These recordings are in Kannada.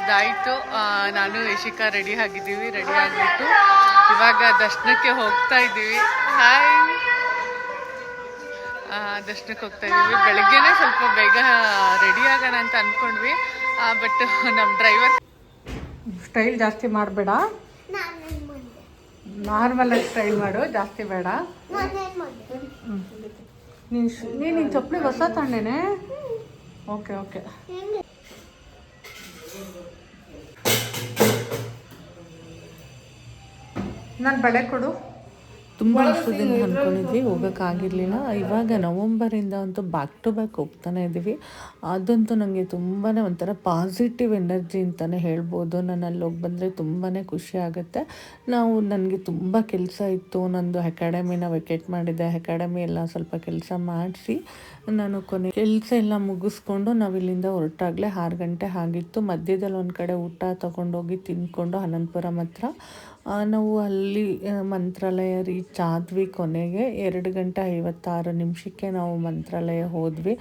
ಇದಾಯಿತು. ನಾನು ಯಶಿಕಾ ರೆಡಿ ಆಗಿದ್ದೀವಿ. ರೆಡಿ ಆಗಿಬಿಟ್ಟು ಇವಾಗ ದರ್ಶನಕ್ಕೆ ಹೋಗ್ತಾ ಇದ್ದೀವಿ. ಹಾಯ್, ದರ್ಶನಕ್ಕೆ ಹೋಗ್ತಾ ಇದ್ದೀವಿ. ಬೆಳಗ್ಗೆನೇ ಸ್ವಲ್ಪ ಬೇಗ ರೆಡಿ ಆಗೋಣ ಅಂತ ಅಂದ್ಕೊಂಡ್ವಿ. ಬಟ್ ನಮ್ಮ ಡ್ರೈವರ್ ಸ್ಟೈಲ್ ಜಾಸ್ತಿ ಮಾಡಬೇಡ, ನಾರ್ಮಲಾಗಿ ಸ್ಟೈಲ್ ಮಾಡು, ಜಾಸ್ತಿ ಬೇಡ. ನೀನು ಚಪ್ಪಲಿ ಹೊಸ ತಂಡೇನೆ. Okay okay. ನಾನು ಬಳೆ ಕೊಡು. ತುಂಬ ವರ್ಷದಿಂದ ಅಂದ್ಕೊಂಡಿದ್ವಿ, ಹೋಗೋಕ್ಕಾಗಿರಲಿಲ್ಲ. ಇವಾಗ ನವಂಬರಿಂದ ಅಂತೂ ಬ್ಯಾಕ್ ಟು ಬ್ಯಾಕ್ ಹೋಗ್ತಾನೆ ಇದ್ದೀವಿ. ಅದಂತೂ ನನಗೆ ತುಂಬಾ ಒಂಥರ ಪಾಸಿಟಿವ್ ಎನರ್ಜಿ ಅಂತಲೇ ಹೇಳ್ಬೋದು. ನಾನು ಅಲ್ಲಿ ಹೋಗಿ ಬಂದರೆ ತುಂಬಾ ಖುಷಿ ಆಗುತ್ತೆ. ನನಗೆ ತುಂಬ ಕೆಲಸ ಇತ್ತು. ನಂದು ಅಕಾಡೆಮಿನ ವೆಕೇಟ್ ಮಾಡಿದ್ದೆ. ಅಕಾಡೆಮಿ ಎಲ್ಲ ಸ್ವಲ್ಪ ಕೆಲಸ ಮಾಡಿಸಿ ನಾನು ಕೊನೆ ಕೆಲಸ ಎಲ್ಲ ಮುಗಿಸ್ಕೊಂಡು ನಾವಿಲ್ಲಿಂದ ಹೊರಟಾಗಲೇ 6 ಗಂಟೆ ಆಗಿತ್ತು. ಮಧ್ಯದಲ್ಲಿ ಒಂದು ಕಡೆ ಊಟ ತೊಗೊಂಡೋಗಿ ತಿಂದ್ಕೊಂಡು ಅನಂತಪುರಂ ಹತ್ರ ನಾವು ಅಲ್ಲಿ ಮಂತ್ರಾಲಯ ರೀಚ್ ಆದ್ವಿ. ಕೊನೆಗೆ 2 ಗಂಟೆ 56 ನಿಮಿಷಕ್ಕೆ ನಾವು ಮಂತ್ರಾಲಯ ಹೋದ್ವಿ.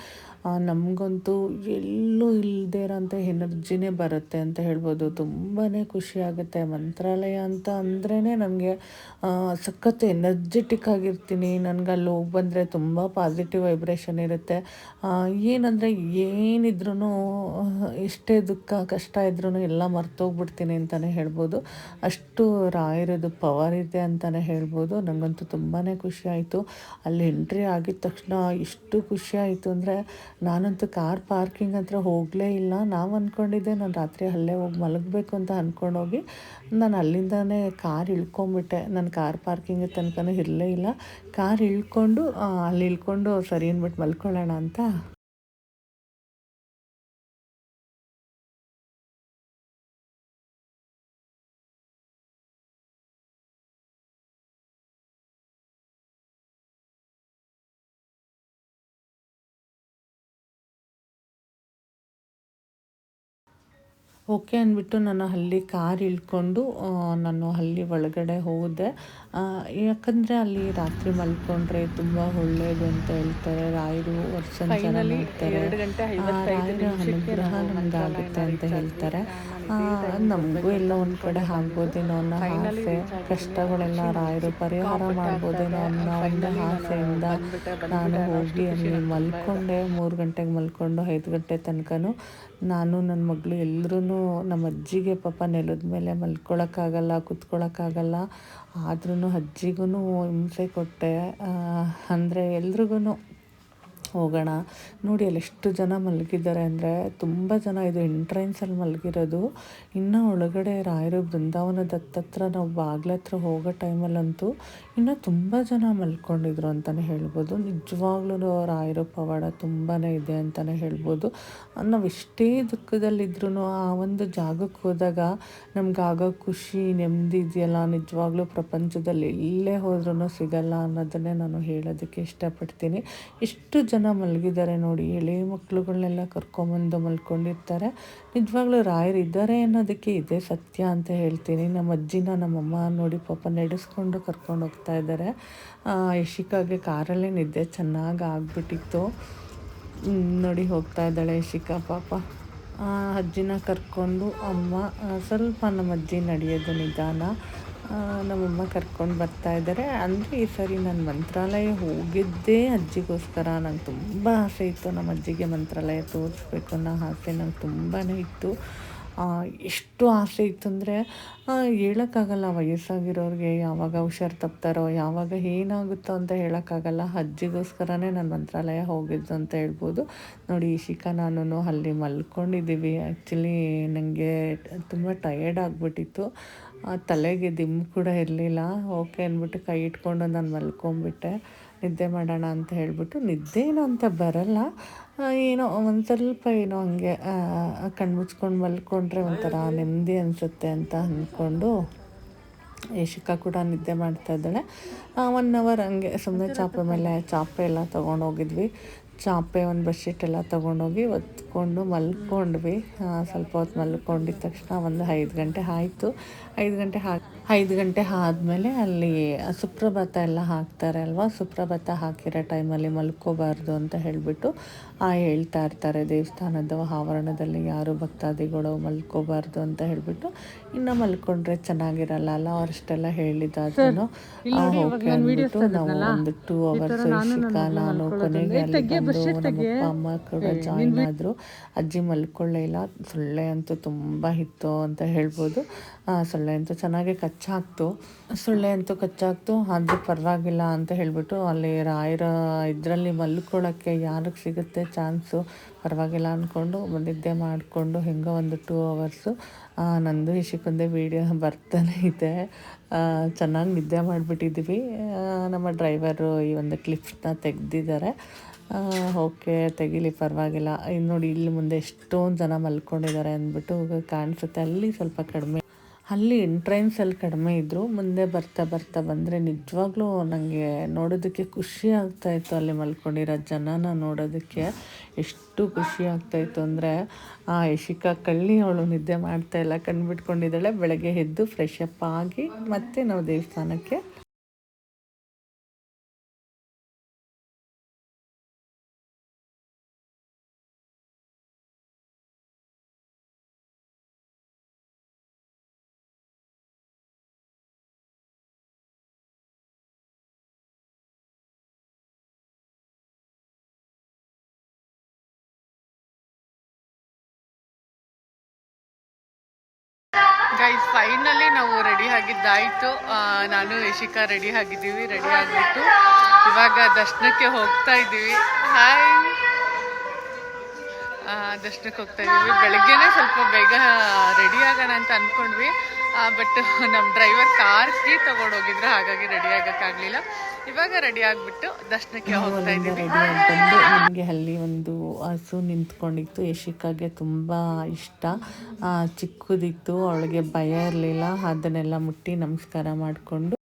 ನಮಗಂತೂ ಎಲ್ಲೂ ಇಲ್ಲದೇ ಇರೋಂಥ ಎನರ್ಜಿನೇ ಬರುತ್ತೆ ಅಂತ ಹೇಳ್ಬೋದು. ತುಂಬಾ ಖುಷಿ ಆಗುತ್ತೆ. ಮಂತ್ರಾಲಯ ಅಂತ ಅಂದ್ರೇ ನಮಗೆ ಸಖತ್ ಎನರ್ಜೆಟಿಕ್ ಆಗಿರ್ತೀನಿ. ನನಗೆ ಅಲ್ಲಿ ಹೋಗಿ ಬಂದರೆ ತುಂಬ ಪಾಸಿಟಿವ್ ವೈಬ್ರೇಷನ್ ಇರುತ್ತೆ. ಏನಂದರೆ ಏನಿದ್ರೂ ಎಷ್ಟೇ ದುಃಖ ಕಷ್ಟ ಇದ್ರೂ ಎಲ್ಲ ಮರ್ತೋಗ್ಬಿಡ್ತೀನಿ ಅಂತಲೇ ಹೇಳ್ಬೋದು. ಅಷ್ಟು ರಾಯರದು ಪವರ್ ಇದೆ ಅಂತಲೇ ಹೇಳ್ಬೋದು. ನನಗಂತೂ ತುಂಬಾ ಖುಷಿ ಆಯಿತು. ಅಲ್ಲಿ ಎಂಟ್ರಿ ಆಗಿದ ತಕ್ಷಣ ಎಷ್ಟು ಖುಷಿ ಆಯಿತು ಅಂದರೆ, ನಾನಂತೂ ಕಾರ್ ಪಾರ್ಕಿಂಗ್ ಹತ್ರ ಹೋಗಲೇ ಇಲ್ಲ. ನಾವು ಅಂದ್ಕೊಂಡಿದ್ದೆ ನಾನು ರಾತ್ರಿ ಅಲ್ಲೇ ಹೋಗಿ ಮಲಗಬೇಕು ಅಂತ ಅಂದ್ಕೊಂಡೋಗಿ ನಾನು ಅಲ್ಲಿಂದನೇ ಕಾರ್ ಇಳ್ಕೊಂಬಿಟ್ಟೆ. ನಾನು ಕಾರ್ ಪಾರ್ಕಿಂಗ್ ತನಕನೂ ಇರಲೇ ಇಲ್ಲ. ಕಾರ್ ಇಳ್ಕೊಂಡು ಅಲ್ಲಿ ಇಳ್ಕೊಂಡು ಸರಿ ಅಂದ್ಬಿಟ್ಟು ಮಲ್ಕೊಳ್ಳೋಣ ಅಂತ ಓಕೆ ಅಂದ್ಬಿಟ್ಟು ನಾನು ಅಲ್ಲಿ ಕಾರ್ ಇಳ್ಕೊಂಡು ನಾನು ಅಲ್ಲಿ ಒಳಗಡೆ ಹೋದೆ. ಯಾಕಂದರೆ ಅಲ್ಲಿ ರಾತ್ರಿ ಮಲ್ಕೊಂಡ್ರೆ ತುಂಬ ಒಳ್ಳೆಯದು ಅಂತ ಹೇಳ್ತಾರೆ. ರಾಯರು ವರ್ಷಾನುಗಟ್ಟಲೆ ಮಾಡ್ತಾರೆ. ರಾಯರ ಅನುಗ್ರಹ ನಮಗಾಗುತ್ತೆ ಅಂತ ಹೇಳ್ತಾರೆ. ನಮಗೂ ಎಲ್ಲ ಒಂದು ಕಡೆ ಆಗ್ಬೋದೇನೋ ಅನ್ನೋ ಆಸೆ, ಕಷ್ಟಗಳೆಲ್ಲ ರಾಯರು ಪರಿಹಾರ ಮಾಡ್ಬೋದೇನೋ ಅನ್ನೋ ಒಂದು ಆಸೆಯಿಂದ ನಾನು ಹೋಗಿ ಅಲ್ಲಿ ಮಲ್ಕೊಂಡೆ. 3 ಗಂಟೆಗೆ ಮಲ್ಕೊಂಡು 5 ಗಂಟೆ ತನಕನೂ ನಾನು ನನ್ನ ಮಗಳು ಎಲ್ಲರೂ ನಮ್ಮ ಅಜ್ಜಿಗೆ ಪಾಪ ನೆಲದ ಮೇಲೆ ಮಲ್ಕೊಳಕ್ಕಾಗಲ್ಲ, ಕೂತ್ಕೊಳ್ಳೋಕ್ಕಾಗಲ್ಲ. ಆದ್ರೂ ಅಜ್ಜಿಗೂ ಹಿಂಸೆ ಕೊಟ್ಟೆ. ಅಂದರೆ ಎಲ್ರಿಗೂ ಹೋಗೋಣ ನೋಡಿ ಅಲ್ಲಿ ಎಷ್ಟು ಜನ ಮಲಗಿದ್ದಾರೆ ಅಂದರೆ ತುಂಬ ಜನ. ಇದು ಎಂಟ್ರೆನ್ಸಲ್ಲಿ ಮಲಗಿರೋದು. ಇನ್ನು ಒಳಗಡೆ ರಾಯರು ಬೃಂದಾವನದ ಹತ್ತತ್ರ ನಾವು ಬಾಗ್ಲ ಹತ್ರ ಹೋಗೋ ಟೈಮಲ್ಲಂತೂ ಇನ್ನೂ ತುಂಬ ಜನ ಮಲ್ಕೊಂಡಿದ್ರು ಅಂತಲೇ ಹೇಳ್ಬೋದು. ನಿಜವಾಗ್ಲೂ ರಾಯರ ಪವಾಡ ತುಂಬಾ ಇದೆ ಅಂತಲೇ ಹೇಳ್ಬೋದು. ನಾವು ಎಷ್ಟೇ ದುಃಖದಲ್ಲಿದ್ರೂ ಆ ಒಂದು ಜಾಗಕ್ಕೆ ಹೋದಾಗ ನಮಗಾಗೋ ಖುಷಿ ನೆಮ್ಮದಿ ಇದೆಯಲ್ಲ, ನಿಜವಾಗ್ಲೂ ಪ್ರಪಂಚದಲ್ಲಿ ಎಲ್ಲೇ ಹೋದ್ರೂ ಸಿಗಲ್ಲ ಅನ್ನೋದನ್ನೇ ನಾನು ಹೇಳೋದಕ್ಕೆ ಇಷ್ಟಪಡ್ತೀನಿ. ಎಷ್ಟು ಜನ ಮಲಗಿದ್ದಾರೆ ನೋಡಿ. ಎಳೆ ಮಕ್ಕಳುಗಳನ್ನೆಲ್ಲ ಕರ್ಕೊಂಬಂದು ಮಲ್ಕೊಂಡಿರ್ತಾರೆ. ನಿಜವಾಗ್ಲೂ ರಾಯರು ಇದ್ದಾರೆ ಅನ್ನೋದಕ್ಕೆ ಇದೇ ಸತ್ಯ ಅಂತ ಹೇಳ್ತೀನಿ. ನಮ್ಮ ಅಜ್ಜಿನ ನಮ್ಮಮ್ಮ ನೋಡಿ ಪಾಪ ನಡೆಸ್ಕೊಂಡು ಕರ್ಕೊಂಡು ಹೋಗ್ತಾ ಇದ್ದಾರೆ. ಯಶಿಕಾಗೆ ಕಾರಲ್ಲೇ ನಿದ್ದೆ ಚೆನ್ನಾಗಿ ಆಗಿಬಿಟ್ಟಿತ್ತು ನೋಡಿ. ಹೋಗ್ತಾ ಇದ್ದಾಳೆ ಯಶಿಕಾ ಪಾಪ. ಅಜ್ಜಿನ ಕರ್ಕೊಂಡು ಅಮ್ಮ ಸ್ವಲ್ಪ ನಮ್ಮ ಅಜ್ಜಿ ನಡೆಯೋದು ನಿಧಾನ. ನಮ್ಮಮ್ಮ ಕರ್ಕೊಂಡು ಬರ್ತಾಯಿದ್ದಾರೆ. ಅಂದರೆ ಈ ಸರಿ ನಾನು ಮಂತ್ರಾಲಯ ಹೋಗಿದ್ದೇ ಅಜ್ಜಿಗೋಸ್ಕರ. ನಂಗೆ ತುಂಬ ಆಸೆ ಇತ್ತು ನಮ್ಮ ಅಜ್ಜಿಗೆ ಮಂತ್ರಾಲಯ ತೋರಿಸ್ಬೇಕು ಅನ್ನೋ ಆಸೆ ನಂಗೆ ತುಂಬಾ ಇತ್ತು. ಎಷ್ಟು ಆಸೆ ಇತ್ತು ಅಂದರೆ ಹೇಳೋಕ್ಕಾಗಲ್ಲ. ವಯಸ್ಸಾಗಿರೋರಿಗೆ ಯಾವಾಗ ಹುಷಾರು ತಪ್ತಾರೋ, ಯಾವಾಗ ಏನಾಗುತ್ತೋ ಅಂತ ಹೇಳೋಕ್ಕಾಗಲ್ಲ. ಅಜ್ಜಿಗೋಸ್ಕರನೇ ನಾನು ಮಂತ್ರಾಲಯ ಹೋಗಿದ್ದು ಅಂತ ಹೇಳ್ಬೋದು ನೋಡಿ. ಇಶಿಕಾ ನಾನು ಅಲ್ಲಿ ಮಲ್ಕೊಂಡಿದ್ದೀವಿ. ಆ್ಯಕ್ಚುಲಿ ನನಗೆ ತುಂಬ ಟಯರ್ಡ್ ಆಗಿಬಿಟ್ಟಿತ್ತು. ತಲೆಗೆ ದಿಮ್ಮು ಕೂಡ ಇರಲಿಲ್ಲ. ಓಕೆ ಅಂದ್ಬಿಟ್ಟು ಕೈ ಇಟ್ಕೊಂಡು ನಾನು ಮಲ್ಕೊಂಬಿಟ್ಟೆ. ನಿದ್ದೆ ಮಾಡೋಣ ಅಂತ ಹೇಳ್ಬಿಟ್ಟು. ನಿದ್ದೆನೋ ಅಂತ ಬರಲ್ಲ, ಏನೋ ಒಂದು ಸ್ವಲ್ಪ ಏನೋ ಹಂಗೆ ಕಣ್ಮುಚ್ಕೊಂಡು ಮಲ್ಕೊಂಡ್ರೆ ಒಂಥರ ನೆಮ್ಮದಿ ಅನಿಸುತ್ತೆ ಅಂತ ಅಂದ್ಕೊಂಡು ಯಶಿಕಾ ಕೂಡ ನಿದ್ದೆ ಮಾಡ್ತಾಯಿದ್ದಾಳೆ. 1 ಅವರ್ ಹಂಗೆ ಸುಮ್ಮನೆ ಚಾಪೆ ಮೇಲೆ ಚಾಪೆ ಎಲ್ಲ ತೊಗೊಂಡೋಗಿದ್ವಿ. ಚಾಪೆ ಒಂದು ಬೆಡ್ಶೀಟ್ ಎಲ್ಲ ತೊಗೊಂಡೋಗಿ ಒತ್ಕೊಂಡು ಮಲ್ಕೊಂಡ್ವಿ. ಸ್ವಲ್ಪ ಹೊತ್ತು ಮಲ್ಕೊಂಡಿದ್ದ ತಕ್ಷಣ ಒಂದು 5 ಗಂಟೆ ಆಯಿತು. 5 ಗಂಟೆ 5 ಗಂಟೆ ಆದಮೇಲೆ ಅಲ್ಲಿ ಸುಪ್ರಭಾತ ಎಲ್ಲ ಹಾಕ್ತಾರೆ ಅಲ್ವಾ, ಸುಪ್ರಭಾತ ಹಾಕಿರೋ ಟೈಮಲ್ಲಿ ಮಲ್ಕೋಬಾರ್ದು ಅಂತ ಹೇಳಿಬಿಟ್ಟು ಹೇಳ್ತಾ ಇರ್ತಾರೆ. ದೇವಸ್ಥಾನದ ಆವರಣದಲ್ಲಿ ಯಾರು ಭಕ್ತಾದಿಗಳು ಮಲ್ಕೋಬಾರ್ದು ಅಂತ ಹೇಳಿಬಿಟ್ಟು, ಇನ್ನು ಮಲ್ಕೊಂಡ್ರೆ ಚೆನ್ನಾಗಿರಲ್ಲ ಅಲ್ಲ, ಅವರಷ್ಟೆಲ್ಲ ಹೇಳಿದಾದ್ರೂ ಓಕೆ ಅಂದ್ಬಿಟ್ಟು ನಾವು ಒಂದು 2 ಅವರ್ಸ್ ನಾನು ಕೊನೆಗೆ ಅಲ್ಲಿ ಬಂದು ನಮ್ಮ ಅಪ್ಪ ಅಮ್ಮ ಕೂಡ ಜಾಯಿನ್ ಆದರು. ಅಜ್ಜಿ ಮಲ್ಕೊಳ್ಳೇ ಇಲ್ಲ, ಸೊಳ್ಳೆ ಅಂತೂ ತುಂಬ ಇತ್ತು ಅಂತ ಹೇಳ್ಬೋದು. ಸೊಳ್ಳೆ ಅಂತೂ ಚೆನ್ನಾಗಿ ಕಚ್ಚಾಕ್ತು, ಆದರೂ ಪರವಾಗಿಲ್ಲ ಅಂತ ಹೇಳಿಬಿಟ್ಟು ಅಲ್ಲಿ ರಾಯರ ಇದರಲ್ಲಿ ಮಲ್ಕೊಳ್ಳೋಕ್ಕೆ ಯಾರಿಗೆ ಸಿಗುತ್ತೆ ಚಾನ್ಸು, ಪರವಾಗಿಲ್ಲ ಅಂದ್ಕೊಂಡು ನಿದ್ದೆ ಮಾಡಿಕೊಂಡು ಹೆಂಗೋ ಒಂದು 2 ಅವರ್ಸು ನಂದು ಇಶಿಕೊಂದೇ ವೀಡಿಯೋ ಬರ್ತಾನೆ ಇದೆ. ಚೆನ್ನಾಗಿ ನಿದ್ದೆ ಮಾಡಿಬಿಟ್ಟಿದ್ದೀವಿ. ನಮ್ಮ ಡ್ರೈವರು ಈ ಒಂದು ಕ್ಲಿಪ್ಸ್ನ ತೆಗೆದಿದ್ದಾರೆ. ಓಕೆ, ತೆಗೀಲಿ ಪರವಾಗಿಲ್ಲ. ಇನ್ನು ನೋಡಿ ಇಲ್ಲಿ ಮುಂದೆ ಎಷ್ಟೊಂದು ಜನ ಮಲ್ಕೊಂಡಿದ್ದಾರೆ ಅಂದ್ಬಿಟ್ಟು ಕಾಣಿಸುತ್ತೆ. ಅಲ್ಲಿ ಸ್ವಲ್ಪ ಕಡಿಮೆ, ಅಲ್ಲಿ ಎಂಟ್ರೆನ್ಸಲ್ಲಿ ಕಡಿಮೆ ಇದ್ದರು. ಮುಂದೆ ಬರ್ತಾ ಬಂದರೆ ನಿಜವಾಗ್ಲೂ ನನಗೆ ನೋಡೋದಕ್ಕೆ ಖುಷಿ ಆಗ್ತಾಯಿತ್ತು. ಅಲ್ಲಿ ಮಲ್ಕೊಂಡಿರೋ ಜನನ ನೋಡೋದಕ್ಕೆ ಎಷ್ಟು ಖುಷಿ ಆಗ್ತಾಯಿತ್ತು ಅಂದರೆ, ಯಶಿಕಾ ಕಳ್ಳಿ ಅವಳು ನಿದ್ದೆ ಮಾಡ್ತಾಯಿಲ್ಲ, ಕಣ್ಬಿಟ್ಕೊಂಡಿದ್ದಾಳೆ. ಬೆಳಗ್ಗೆ ಎದ್ದು ಫ್ರೆಶ್ ಅಪ್ ಆಗಿ ಮತ್ತೆ ನಾವು ದೇವಸ್ಥಾನಕ್ಕೆ ಗೈಸ್, ಫೈನಲಿ ನಾವು ರೆಡಿ ಆಗಿದ್ದಾಯಿತು. ನಾನು ಯಶಿಕಾ ರೆಡಿ ಆಗಿದ್ದೀವಿ. ರೆಡಿ ಆಗಿಬಿಟ್ಟು ಇವಾಗ ದರ್ಶನಕ್ಕೆ ಹೋಗ್ತಾ ಇದ್ದೀವಿ. ಹಾಯ್, ದರ್ಶನಕ್ಕೆ ಹೋಗ್ತಾ ಇದ್ದೀವಿ. ಬೆಳಗ್ಗೆನೇ ಸ್ವಲ್ಪ ಬೇಗ ರೆಡಿ ಆಗೋಣ ಅಂತ ಅಂದ್ಕೊಂಡ್ವಿ, ಬಟ್ ನಮ್ಮ ಡ್ರೈವರ್ ಕಾರ್ ಕೀ ತೊಗೊಂಡೋಗಿದ್ರು, ಹಾಗಾಗಿ ರೆಡಿ ಆಗೋಕ್ಕಾಗಲಿಲ್ಲ. ಇವಾಗ ರೆಡಿ ಆಗಿಬಿಟ್ಟು ದರ್ಶನಕ್ಕೆ ಹೋಗ್ತಾ ಇದ್ದೀವಿ. ರೆಡಿ ಬಂದು ನಮಗೆ ಅಲ್ಲಿ ಒಂದು ಹಸು ನಿಂತ್ಕೊಂಡಿತ್ತು. ಯಶಿಕಾಗೆ ತುಂಬ ಇಷ್ಟ, ಚಿಕ್ಕದಿತ್ತು, ಅವಳಿಗೆ ಭಯ ಇರಲಿಲ್ಲ. ಅದನ್ನೆಲ್ಲ ಮುಟ್ಟಿ ನಮಸ್ಕಾರ ಮಾಡಿಕೊಂಡು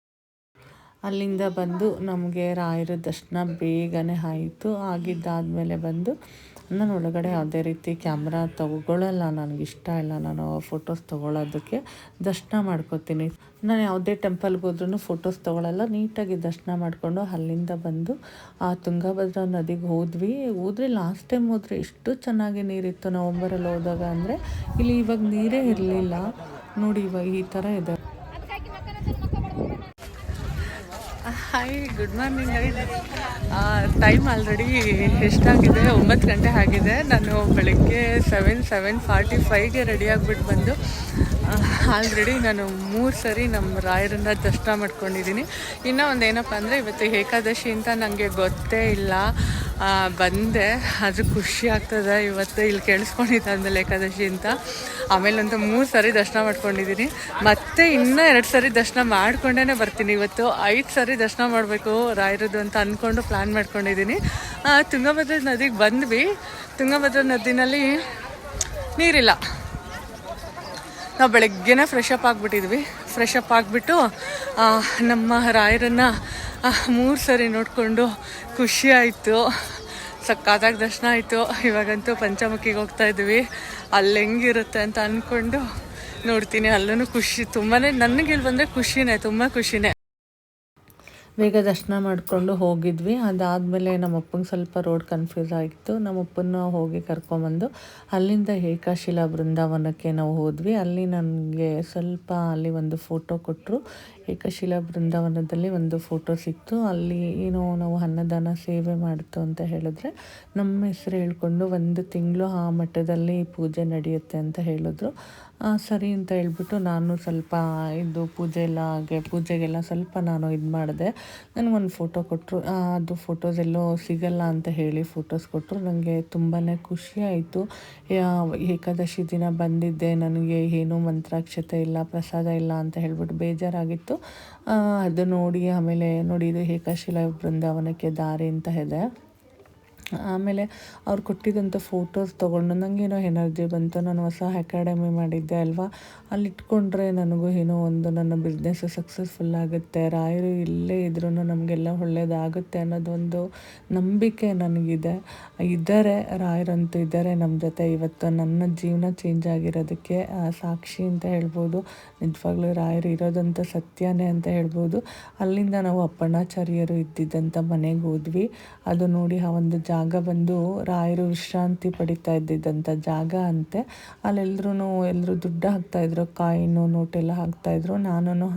ಅಲ್ಲಿಂದ ಬಂದು ನಮಗೆ ರಾಯರ ದರ್ಶನ ಬೇಗನೆ ಆಯಿತು. ಆಗಿದ್ದಾದಮೇಲೆ ಬಂದು ನಾನು ಒಳಗಡೆ ಯಾವುದೇ ರೀತಿ ಕ್ಯಾಮ್ರಾ ತಗೊಳ್ಳಲ್ಲ, ನನಗಿಷ್ಟ ಇಲ್ಲ, ನಾನು ಫೋಟೋಸ್ ತೊಗೊಳ್ಳೋದಕ್ಕೆ. ದರ್ಶನ ಮಾಡ್ಕೋತೀನಿ. ನಾನು ಯಾವುದೇ ಟೆಂಪಲ್ಗೆ ಹೋದ್ರೂ ಫೋಟೋಸ್ ತೊಗೊಳ್ಳಲ್ಲ, ನೀಟಾಗಿ ದರ್ಶನ ಮಾಡಿಕೊಂಡು ಅಲ್ಲಿಂದ ಬಂದು ತುಂಗಭದ್ರಾ ನದಿಗೆ ಹೋದ್ವಿ. ಲಾಸ್ಟ್ ಟೈಮ್ ಹೋದರೆ ಎಷ್ಟು ಚೆನ್ನಾಗಿ ನೀರಿತ್ತು ನವಂಬರಲ್ಲಿ ಹೋದಾಗ. ಅಂದರೆ ಇಲ್ಲಿ ಇವಾಗ ನೀರೇ ಇರಲಿಲ್ಲ ನೋಡಿ, ಇವಾಗ ಈ ಥರ ಇದೆ. Hi, good morning. Time already ಎಷ್ಟಾಗಿದೆ? 9 ಗಂಟೆ ಆಗಿದೆ. ನಾನು ಬೆಳಗ್ಗೆ 7:45ಗೆ ರೆಡಿ ಆಗಿಬಿಟ್ಟು ಬಂದು ಆಲ್ರೆಡಿ ನಾನು 3 ಸರಿ ನಮ್ಮ ರಾಯರನ್ನ ದರ್ಶನ ಮಾಡ್ಕೊಂಡಿದ್ದೀನಿ. ಇನ್ನೂ ಒಂದು ಏನಪ್ಪ ಅಂದರೆ, ಇವತ್ತು ಏಕಾದಶಿ ಅಂತ ನನಗೆ ಗೊತ್ತೇ ಇಲ್ಲ. ಬಂದೆ, ಅದು ಖುಷಿ ಆಗ್ತದೆ. ಇವತ್ತು ಇಲ್ಲಿ ಕೇಳಿಸ್ಕೊಂಡಿದ್ದಾದ್ಮೇಲೆ ಏಕಾದಶಿ ಅಂತ. ಆಮೇಲಂತೂ 3 ಸರಿ ದರ್ಶನ ಮಾಡ್ಕೊಂಡಿದ್ದೀನಿ. ಮತ್ತೆ ಇನ್ನೂ 2 ಸರಿ ದರ್ಶನ ಮಾಡ್ಕೊಂಡೇ ಬರ್ತೀನಿ. ಇವತ್ತು 5 ಸರಿ ದರ್ಶನ ಮಾಡಬೇಕು ರಾಯರದ್ದು ಅಂತ ಅಂದ್ಕೊಂಡು ಪ್ಲ್ಯಾನ್ ಮಾಡ್ಕೊಂಡಿದ್ದೀನಿ. ತುಂಗಭದ್ರಾ ನದಿಗೆ ಬಂದ್ವಿ. ತುಂಗಭದ್ರಾ ನದಿನಲ್ಲಿ ನೀರಿಲ್ಲ. ನಾವು ಬೆಳಗ್ಗೆನೇ ಫ್ರೆಶ್ ಅಪ್ ಆಗಿಬಿಟ್ಟು ನಮ್ಮ ರಾಯರನ್ನು 3 ಸರಿ ನೋಡಿಕೊಂಡು ಖುಷಿ ಆಯಿತು. ಸಕ್ಕತ್ತಾಗಿ ದರ್ಶನ ಆಯಿತು. ಇವಾಗಂತೂ ಪಂಚಮುಖಿಗೆ ಹೋಗ್ತಾ ಇದ್ವಿ. ಅಲ್ಲಿ ಹೆಂಗಿರುತ್ತೆ ಅಂತ ಅಂದ್ಕೊಂಡು ನೋಡ್ತೀನಿ. ಅಲ್ಲೂ ಖುಷಿ ತುಂಬಾ. ನನಗೆ ಇಲ್ಲಿ ಬಂದರೆ ಖುಷಿನೇ, ತುಂಬ ಖುಷಿನೇ. ಬೇಗ ದರ್ಶನ ಮಾಡಿಕೊಂಡು ಹೋಗಿದ್ವಿ. ಅದಾದಮೇಲೆ ನಮ್ಮಪ್ಪಂಗೆ ಸ್ವಲ್ಪ ರೋಡ್ ಕನ್ಫ್ಯೂಸ್ ಆಗಿತ್ತು. ನಮ್ಮಪ್ಪನ ಹೋಗಿ ಕರ್ಕೊಂಬಂದು ಅಲ್ಲಿಂದ ಏಕಶಿಲಾ ಬೃಂದಾವನಕ್ಕೆ ನಾವು ಹೋದ್ವಿ. ಅಲ್ಲಿ ನನಗೆ ಸ್ವಲ್ಪ ಅಲ್ಲಿ ಒಂದು ಫೋಟೋ ಕೊಟ್ಟರು. ಏಕಶಿಲಾ ಬೃಂದಾವನದಲ್ಲಿ ಒಂದು ಫೋಟೋ ಸಿಕ್ತು. ಅಲ್ಲಿ ಏನೋ ನಾವು ಅನ್ನದಾನ ಸೇವೆ ಮಾಡ್ತು ಅಂತ ಹೇಳಿದ್ರೆ ನಮ್ಮ ಹೆಸರು ಹೇಳ್ಕೊಂಡು 1 ತಿಂಗಳು ಆ ಮಠದಲ್ಲಿ ಪೂಜೆ ನಡೆಯುತ್ತೆ ಅಂತ ಹೇಳಿದ್ರು. ಸರಿ ಅಂತ ಹೇಳ್ಬಿಟ್ಟು ನಾನು ಸ್ವಲ್ಪ ಇದು ಪೂಜೆಗೆಲ್ಲ ಸ್ವಲ್ಪ ನಾನು ಇದು ಮಾಡಿದೆ. ನನಗೊಂದು ಫೋಟೋ ಕೊಟ್ಟರು. ಅದು ಫೋಟೋಸ್ ಎಲ್ಲೋ ಸಿಗಲ್ಲ ಅಂತ ಹೇಳಿ ಫೋಟೋಸ್ ಕೊಟ್ಟರು. ನನಗೆ ತುಂಬಾ ಖುಷಿ ಆಯಿತು. ಏಕಾದಶಿ ದಿನ ಬಂದಿದ್ದೆ, ನನಗೆ ಏನೂ ಮಂತ್ರಾಕ್ಷತೆ ಇಲ್ಲ, ಪ್ರಸಾದ ಇಲ್ಲ ಅಂತ ಹೇಳ್ಬಿಟ್ಟು ಬೇಜಾರಾಗಿತ್ತು. ಅದು ನೋಡಿ ಆಮೇಲೆ ನೋಡಿ, ಇದು ಏಕಶಿಲಾ ಬೃಂದಾವನಕ್ಕೆ ದಾರಿ ಅಂತ ಇದೆ. ಆಮೇಲೆ ಅವ್ರು ಕೊಟ್ಟಿದ್ದಂಥ ಫೋಟೋಸ್ ತೊಗೊಂಡು ನನಗೇನೋ ಎನರ್ಜಿ ಬಂತು. ನಾನು ಹೊಸ ಅಕಾಡೆಮಿ ಮಾಡಿದ್ದೆ ಅಲ್ವಾ, ಅಲ್ಲಿ ಇಟ್ಕೊಂಡ್ರೆ ನನಗೂ ಏನೋ ಒಂದು ನನ್ನ ಬಿಸ್ನೆಸ್ಸು ಸಕ್ಸಸ್ಫುಲ್ ಆಗುತ್ತೆ, ರಾಯರು ಇಲ್ಲೇ ಇದ್ರೂ ನಮಗೆಲ್ಲ ಒಳ್ಳೆಯದಾಗುತ್ತೆ ಅನ್ನೋದೊಂದು ನಂಬಿಕೆ ನನಗಿದೆ. ಇದ್ದಾರೆ, ರಾಯರಂತೂ ಇದ್ದಾರೆ ನಮ್ಮ ಜೊತೆ. ಇವತ್ತು ನನ್ನ ಜೀವನ ಚೇಂಜ್ ಆಗಿರೋದಕ್ಕೆ ಸಾಕ್ಷಿ ಅಂತ ಹೇಳ್ಬೋದು. ನಿಜವಾಗ್ಲೂ ರಾಯರು ಇರೋದಂಥ ಸತ್ಯನೇ ಅಂತ ಹೇಳ್ಬೋದು. ಅಲ್ಲಿಂದ ನಾವು ಅಪ್ಪಣ್ಣಾಚಾರ್ಯರು ಇದ್ದಿದ್ದಂಥ ಮನೆಗೆ ಹೋದ್ವಿ. ಅದು ನೋಡಿ ಆ ಒಂದು ಜಾಗ ಬಂದು ರಾಯರು ವಿಶ್ರಾಂತಿ ಪಡಿತಾ ಇದ್ದಿದ್ದಂಥ ಜಾಗ ಅಂತೆ. ಎಲ್ಲರೂ ದುಡ್ಡು ಹಾಕ್ತಾಯಿದ್ರು, ಕಾಯಿನು ನೋಟೆಲ್ಲ ಹಾಕ್ತಾಯಿದ್ರು. ನಾನು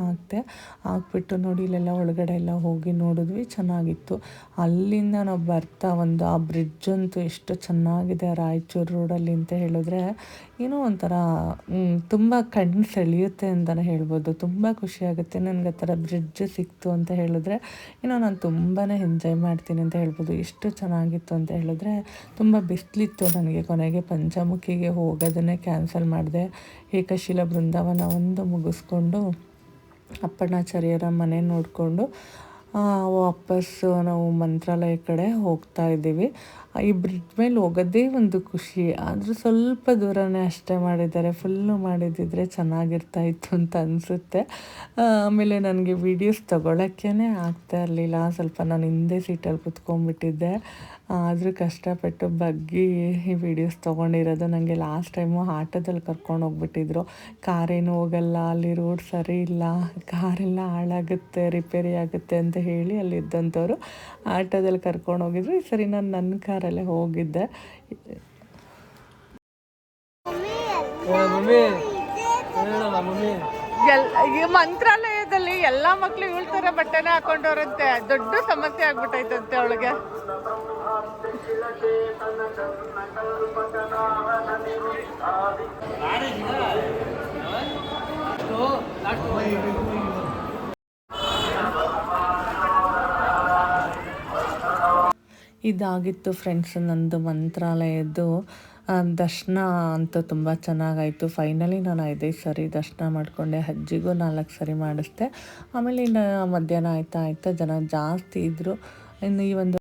ಹಾಕ್ಬಿಟ್ಟು ನೋಡಿ ಇಲ್ಲೆಲ್ಲ ಒಳಗಡೆ ಎಲ್ಲ ಹೋಗಿ ನೋಡಿದ್ವಿ, ಚೆನ್ನಾಗಿತ್ತು. ಅಲ್ಲಿಂದ ನಾವು ಬರ್ತಾ ಆ ಬ್ರಿಡ್ಜ್ ಅಂತೂ ಎಷ್ಟು ಚೆನ್ನಾಗಿದೆ ರಾಯಚೂರು ರೋಡಲ್ಲಿ ಅಂತ ಹೇಳಿದ್ರೆ ಏನೋ ಒಂಥರ ತುಂಬ ಕಣ್ಣು ಸೆಳೆಯುತ್ತೆ ಅಂತಲೇ ಹೇಳ್ಬೋದು. ತುಂಬ ಖುಷಿಯಾಗುತ್ತೆ ನನಗೆ ಆ ಥರ ಬ್ರಿಡ್ಜ್ ಸಿಕ್ತು ಅಂತ ಹೇಳಿದ್ರೆ. ನಾನು ತುಂಬಾ ಎಂಜಾಯ್ ಮಾಡ್ತೀನಿ ಅಂತ ಹೇಳ್ಬೋದು. ಎಷ್ಟು ಚೆನ್ನಾಗಿತ್ತು ಅಂತ ಹೇಳಿದ್ರೆ. ತುಂಬ ಬಿಸಿಲಿತ್ತು ನನಗೆ. ಕೊನೆಗೆ ಪಂಚಮುಖಿಗೆ ಹೋಗೋದನ್ನೇ ಕ್ಯಾನ್ಸಲ್ ಮಾಡಿದೆ. ಏಕಶಿಲ ಬೃಂದಾವನ ಒಂದು ಮುಗಿಸ್ಕೊಂಡು ಅಪ್ಪಣ್ಣಾಚಾರ್ಯರ ಮನೆ ನೋಡಿಕೊಂಡು ವಾಪಸ್ಸು ನಾವು ಮಂತ್ರಾಲಯ ಕಡೆ ಹೋಗ್ತಾ ಇದ್ದೀವಿ. ಈ ಬ್ರಿಡ್ಜ್ ಮೇಲೆ ಹೋಗೋದೇ ಒಂದು ಖುಷಿ. ಆದರೂ ಸ್ವಲ್ಪ ದೂರನೇ ಅಷ್ಟೇ ಮಾಡಿದ್ದಾರೆ, ಫುಲ್ಲು ಮಾಡಿದ್ದಿದ್ರೆ ಚೆನ್ನಾಗಿರ್ತಾಯಿತ್ತು ಅಂತ ಅನಿಸುತ್ತೆ. ಆಮೇಲೆ ನನಗೆ ವೀಡಿಯೋಸ್ ತೊಗೊಳಕ್ಕೇ ಆಗ್ತಾ ಇರಲಿಲ್ಲ. ಸ್ವಲ್ಪ ನಾನು ಹಿಂದೆ ಸೀಟಲ್ಲಿ ಕುತ್ಕೊಂಡ್ಬಿಟ್ಟಿದ್ದೆ. ಆದರೂ ಕಷ್ಟಪಟ್ಟು ಬಗ್ಗಿ ಈ ವೀಡಿಯೋಸ್ ತೊಗೊಂಡಿರೋದು. ನನಗೆ ಲಾಸ್ಟ್ ಟೈಮು ಆಟೋದಲ್ಲಿ ಕರ್ಕೊಂಡು ಹೋಗ್ಬಿಟ್ಟಿದ್ರು. ಕಾರೇನು ಹೋಗಲ್ಲ, ಅಲ್ಲಿ ರೋಡ್ ಸರಿ ಇಲ್ಲ, ಕಾರೆಲ್ಲ ಹಾಳಾಗುತ್ತೆ, ರಿಪೇರಿ ಆಗುತ್ತೆ ಅಂತ ಹೇಳಿ ಅಲ್ಲಿದ್ದಂಥವ್ರು ಆಟೋದಲ್ಲಿ ಕರ್ಕೊಂಡು ಹೋಗಿದ್ರು. ಈ ಸರಿ ನಾನು ನನ್ನ ಕಾರಲ್ಲೇ ಹೋಗಿದ್ದೆ. ಈ ಮಂತ್ರಾಲಯದಲ್ಲಿ ಎಲ್ಲ ಮಕ್ಳು ಇವಳ ಥರ ಬಟ್ಟೆನೇ ಹಾಕೊಂಡವ್ರಂತೆ. ದೊಡ್ಡ ಸಮಸ್ಯೆ ಆಗ್ಬಿಟ್ಟೈತಂತೆ ಅವಳಿಗೆ. ಇದಾಗಿತ್ತು ಫ್ರೆಂಡ್ಸ್ ನಂದು ಮಂತ್ರಾಲಯದ್ದು ದರ್ಶನ ಅಂತೂ ತುಂಬ ಚೆನ್ನಾಗಾಯಿತು. ಫೈನಲಿ ನಾನು 5 ಸರಿ ದರ್ಶನ ಮಾಡಿಕೊಂಡೆ. ಅಜ್ಜಿಗೂ 4 ಸರಿ ಮಾಡಿಸ್ದೆ. ಆಮೇಲೆ ಇನ್ನು ಮಧ್ಯಾಹ್ನ ಆಯ್ತಾ ಜನ ಜಾಸ್ತಿ ಇದ್ದರು. ಇನ್ನು ಈ ಒಂದು